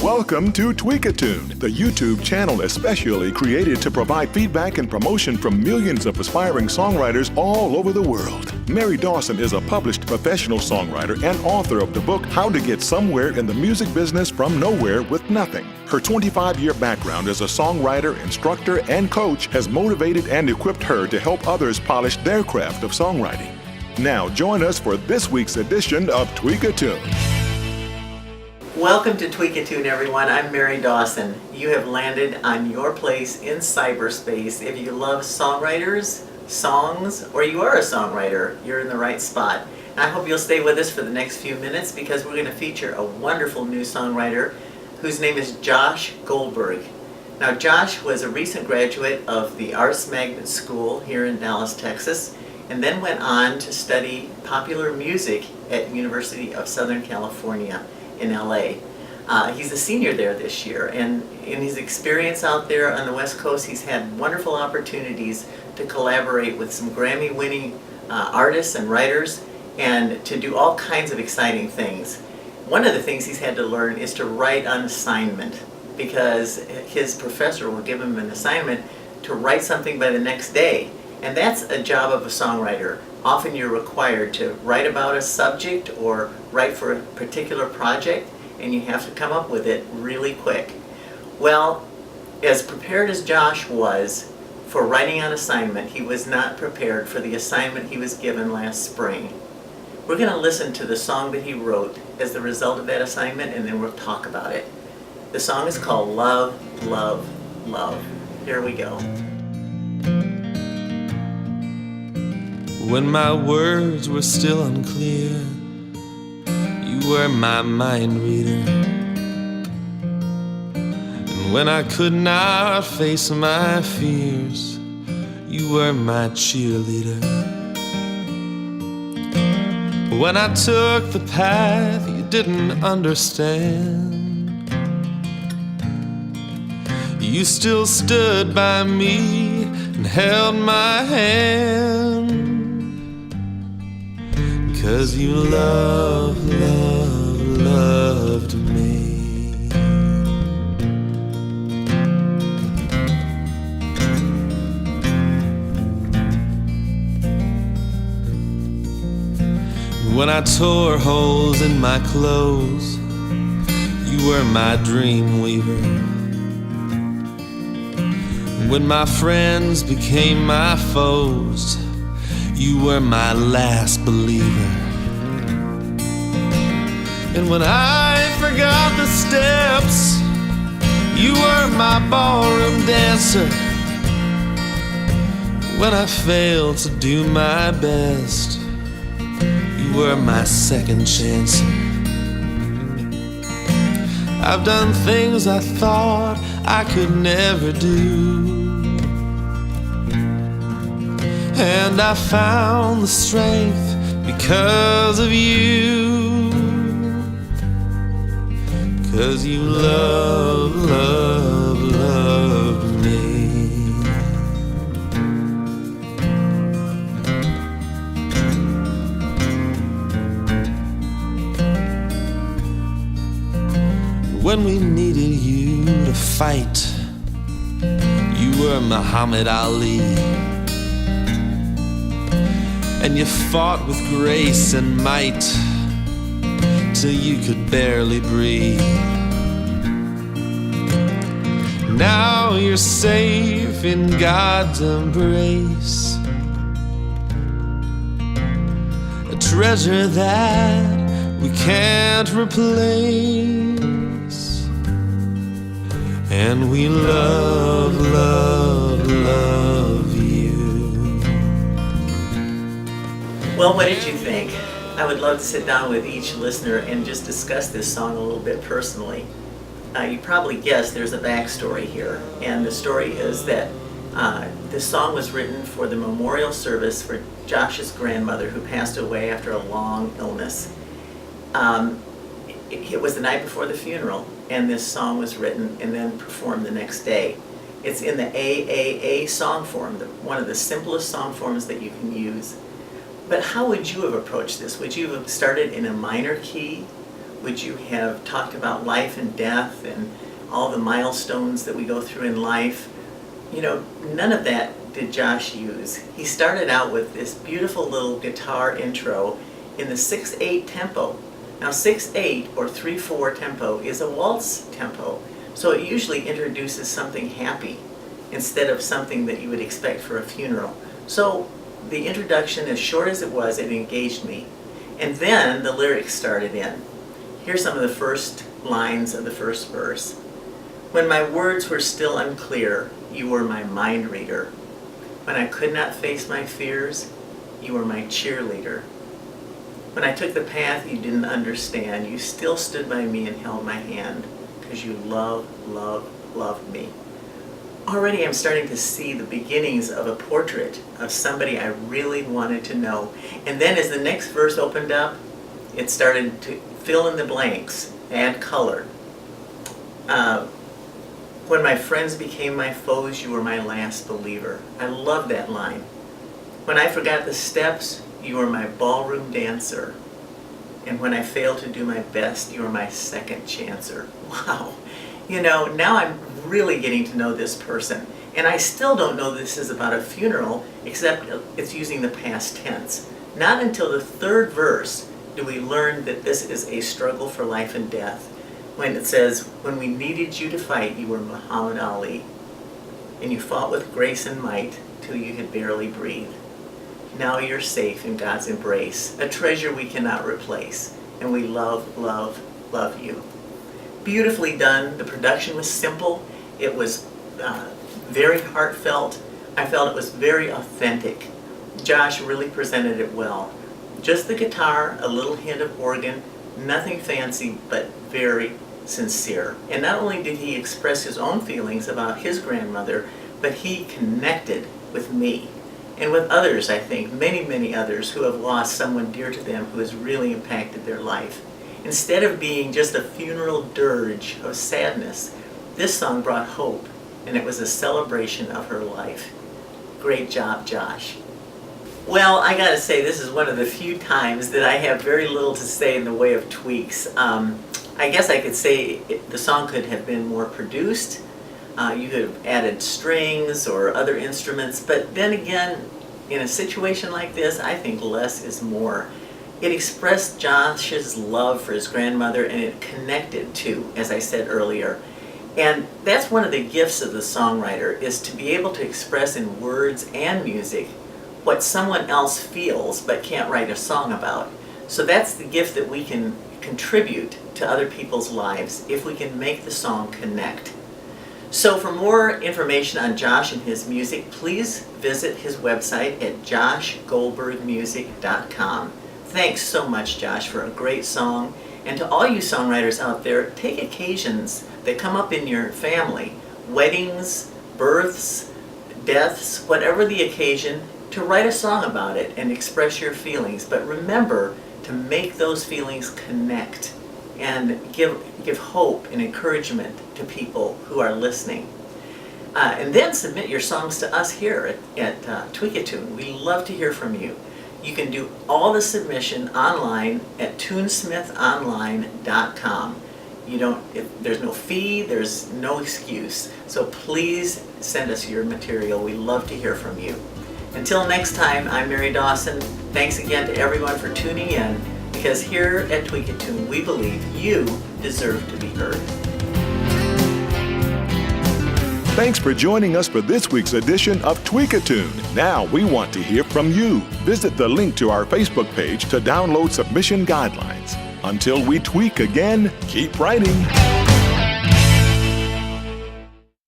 Welcome to Tweakatune, the YouTube channel especially created to provide feedback and promotion from millions of aspiring songwriters all over the world. Mary Dawson is a published professional songwriter and author of the book How to Get Somewhere in the Music Business from Nowhere with Nothing. Her 25-year background as a songwriter, instructor, and coach has motivated and equipped her to help others polish their craft of songwriting. Now join us for this week's edition of Tweakatune. Welcome to Tweakatune, everyone. I'm Mary Dawson. You have landed on your place in cyberspace. If you love songwriters, songs, or you are a songwriter, you're in the right spot. And I hope you'll stay with us for the next few minutes because we're going to feature a wonderful new songwriter whose name is Josh Goldberg. Now, Josh was a recent graduate of the Arts Magnet School here in Dallas, Texas, and then went on to study popular music at University of Southern California in LA. He's a senior there this year, and in his experience out there on the West Coast, he's had wonderful opportunities to collaborate with some Grammy-winning artists and writers and to do all kinds of exciting things. One of the things he's had to learn is to write on assignment, because his professor will give him an assignment to write something by the next day, and that's a job of a songwriter. Often you're required to write about a subject or write for a particular project, and you have to come up with it really quick. Well, as prepared as Josh was for writing on assignment, he was not prepared for the assignment he was given last spring. We're going to listen to the song that he wrote as the result of that assignment, and then we'll talk about it. The song is called Love, Love, Love. Here we go. When my words were still unclear, you were my mind reader. And when I could not face my fears, you were my cheerleader. When I took the path you didn't understand, you still stood by me and held my hand. 'Cause you loved me. When I tore holes in my clothes, you were my dream weaver. When my friends became my foes, you were my last believer. And when I forgot the steps, you were my ballroom dancer. When I failed to do my best, you were my second chance. I've done things I thought I could never do, and I found the strength because of you. 'Cause you loved me. When we needed you to fight, you were Muhammad Ali. And you fought with grace and might till you could barely breathe. Now you're safe in God's embrace, a treasure that we can't replace. And we love you. Well, what did you think? I would love to sit down with each listener and just discuss this song a little bit personally. You probably guessed there's a backstory here, and the story is that this song was written for the memorial service for Josh's grandmother, who passed away after a long illness. It was the night before the funeral, and this song was written and then performed the next day. It's in the AAA song form, one of the simplest song forms that you can use. But how would you have approached this? Would you have started in a minor key? Would you have talked about life and death and all the milestones that we go through in life? None of that did Josh use. He started out with this beautiful little guitar intro in the 6/8 tempo. Now 6/8 or 3/4 tempo is a waltz tempo, so it usually introduces something happy instead of something that you would expect for a funeral. So the introduction, as short as it was, it engaged me. And then the lyrics started in. Here's some of the first lines of the first verse. When my words were still unclear, you were my mind reader. When I could not face my fears, you were my cheerleader. When I took the path you didn't understand, you still stood by me and held my hand, because you loved me. Already I'm starting to see the beginnings of a portrait of somebody I really wanted to know. And then as the next verse opened up, it started to fill in the blanks, add color. When my friends became my foes, you were my last believer. I love that line. When I forgot the steps, you were my ballroom dancer. And when I failed to do my best, you were my second chancer. Wow. Now I'm really getting to know this person. And I still don't know this is about a funeral, except it's using the past tense. Not until the third verse do we learn that this is a struggle for life and death. When it says, when we needed you to fight, you were Muhammad Ali. And you fought with grace and might till you could barely breathe. Now you're safe in God's embrace, a treasure we cannot replace. And we love you. Beautifully done. The production was simple. It was very heartfelt. I felt it was very authentic. Josh really presented it well. Just the guitar, a little hint of organ, nothing fancy, but very sincere. And not only did he express his own feelings about his grandmother, but he connected with me and with others, I think, many others who have lost someone dear to them who has really impacted their life. Instead of being just a funeral dirge of sadness, this song brought hope, and it was a celebration of her life. Great job, Josh. Well, I gotta say, this is one of the few times that I have very little to say in the way of tweaks. I guess I could say the song could have been more produced. You could have added strings or other instruments, but then again, in a situation like this, I think less is more. It expressed Josh's love for his grandmother, and it connected too, as I said earlier. And that's one of the gifts of the songwriter, is to be able to express in words and music what someone else feels but can't write a song about. So that's the gift that we can contribute to other people's lives if we can make the song connect. So for more information on Josh and his music, please visit his website at joshgoldbergmusic.com. Thanks so much, Josh, for a great song. And to all you songwriters out there, take occasions that come up in your family, weddings, births, deaths, whatever the occasion, to write a song about it and express your feelings. But remember to make those feelings connect and give hope and encouragement to people who are listening. And then submit your songs to us here at Tweakatune. We love to hear from you. You can do all the submission online at tunesmithonline.com. There's no fee, there's no excuse. So please send us your material. We love to hear from you. Until next time, I'm Mary Dawson. Thanks again to everyone for tuning in, because here at Tweakatune, we believe you deserve to be heard. Thanks for joining us for this week's edition of Tweakatune. Now we want to hear from you. Visit the link to our Facebook page to download submission guidelines. Until we tweak again, keep writing.